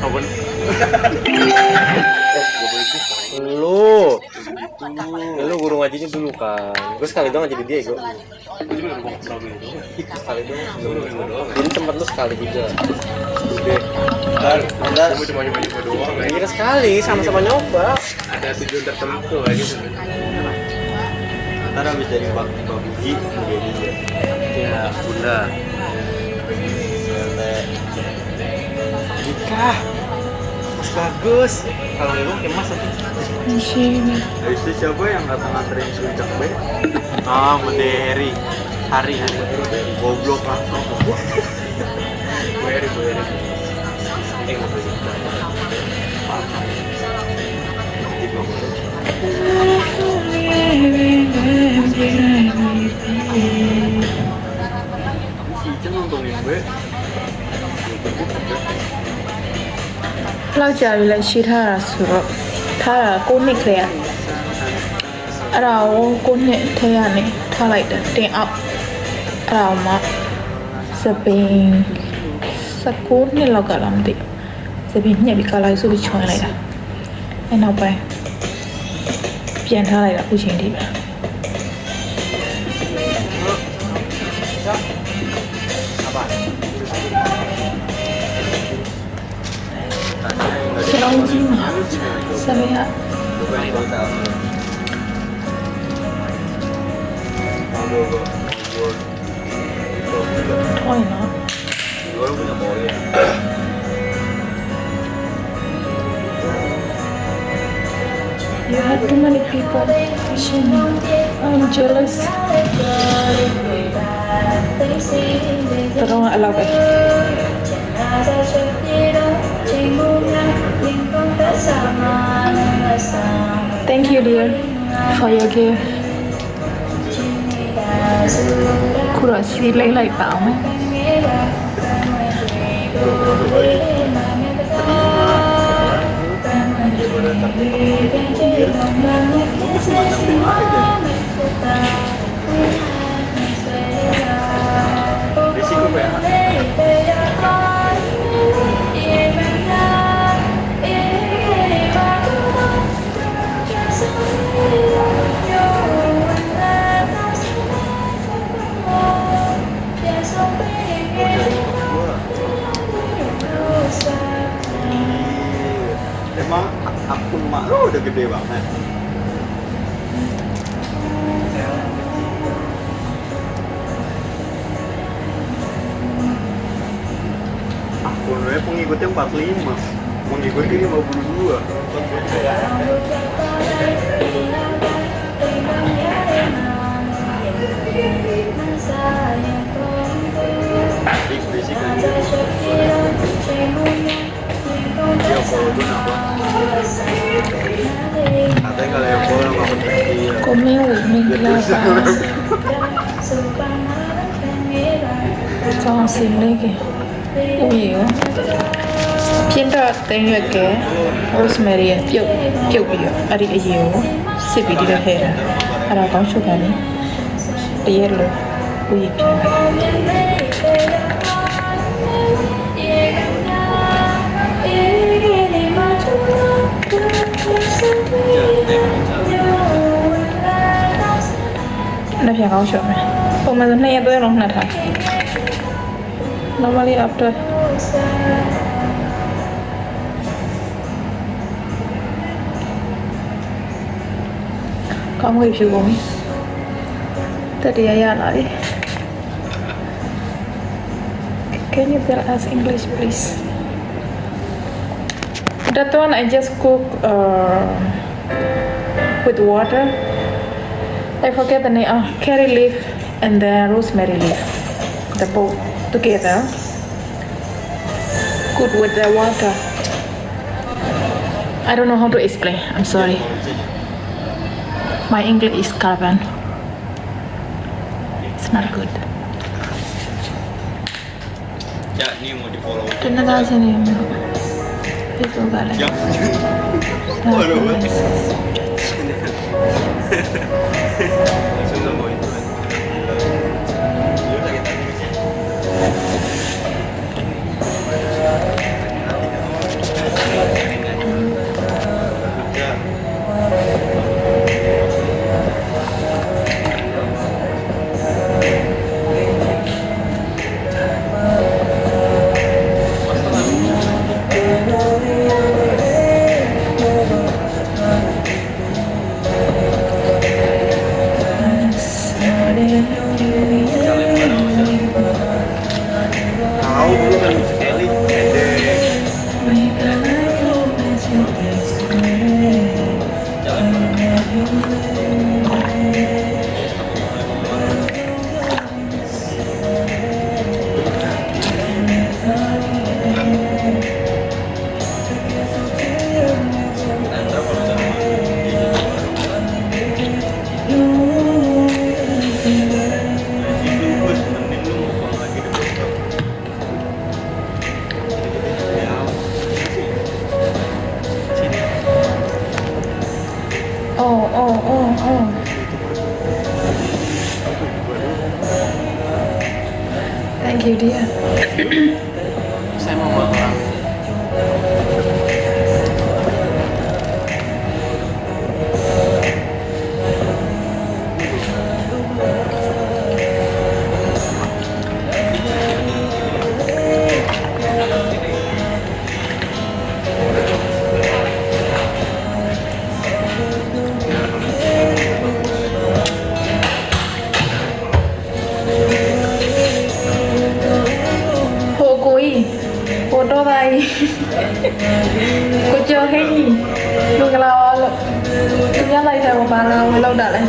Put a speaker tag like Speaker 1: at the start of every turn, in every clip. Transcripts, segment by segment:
Speaker 1: Kawan.
Speaker 2: Lu guru ngajinya dulu kan. Gue sekali doang jadi dia gue. Sekali doang. Jadi tempat lu sekali juga.
Speaker 1: Anda cuma nyoba doang.
Speaker 2: Kira sekali sama-sama nyoba.
Speaker 1: Ada tujuan tertentu aja.
Speaker 3: Ntar habis dari babuji jadi dia.
Speaker 1: Ya, bunda.
Speaker 2: Nikah. Mas bagus. Kalau lu kayak mas apa?
Speaker 3: Habis itu siapa yang datang nganterin suicak B?
Speaker 2: Ah, Hari. Hari.
Speaker 3: Goblok langsung.
Speaker 1: Beri.
Speaker 3: Si Ica nontonin B.
Speaker 4: လောက်ကြပြီလဲရှိထားတာဆိုတော့ထားတာ9နှစ်ခရေအဲ့ဒါကို9နှစ်ထဲကနေထားလိုက်တယ်တင်အောက်အဲ့ဒါမှစပင်း19နှစ်လောက်ကလာမသိစပင်းညက်ပြီးကလိုက်ဆိုပြီးချွန်လိုက်တာအဲ့နောက်ပိုင်းပြန်ထားလိုက်တာအခုချိန်ထိပဲလောင်းကြီးမှာဆရာ
Speaker 3: Bukan kau tahu.
Speaker 4: Oh ya.
Speaker 3: Gue punya mau ya.
Speaker 4: You had too many people pushing me. I'm jealous. Tolong allow it. Thank you, dear, for your gift. Kurang sih lagi tau mah.
Speaker 3: Risiko ya. Emang akun mak lo udah gede banget. Akun lo pengikutnya 45, pengikutnya 52. Berisik aja. Dia follow gue apa? Katanya kalau yang follow nggak penting.
Speaker 4: Komel, mengelapa. Jangan sini lagi. Oh iya. Pindah tengok ke rosemary piu ada iyo sepi di daerah ada kau suka ni dia lo ui piu nak siapa kau suka? Pemandu ni apa yang nak tak? Normally after Con review của mình tadi ayah lại Can you tell us English please? That one I just cook with water. I forget the name. Curry leaf and then rosemary leaf. The both together. Cook with the water. I don't know how to explain. I'm sorry. My English is carbon. It's not good.
Speaker 3: Ya, ini mau di follow.
Speaker 4: Ternyata sini. Itu kali.
Speaker 3: Ya. Waduh. Langsung mau itu. Ya udah kita
Speaker 4: thank you dear
Speaker 2: Saya mau makan.
Speaker 4: Hồ cùi Hồ đô đây Cô chờ hết nhỉ Mình là Tôi nhớ lại theo một bà là lâu đợi lại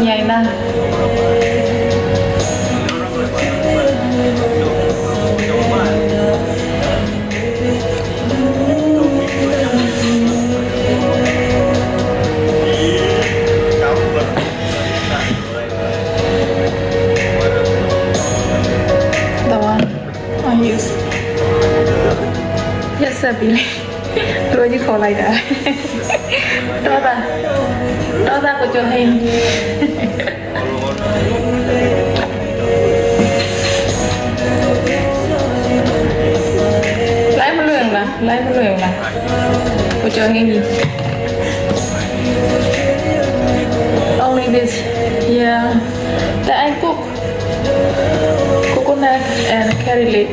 Speaker 4: Nhảy nè The one I use Yes sir Billy Tôi chứ khổ lại đã Đó ta của trường hình Lấy một luyện là Của trường hình gì Only this Yeah Tại anh cook Coconut and curry leaf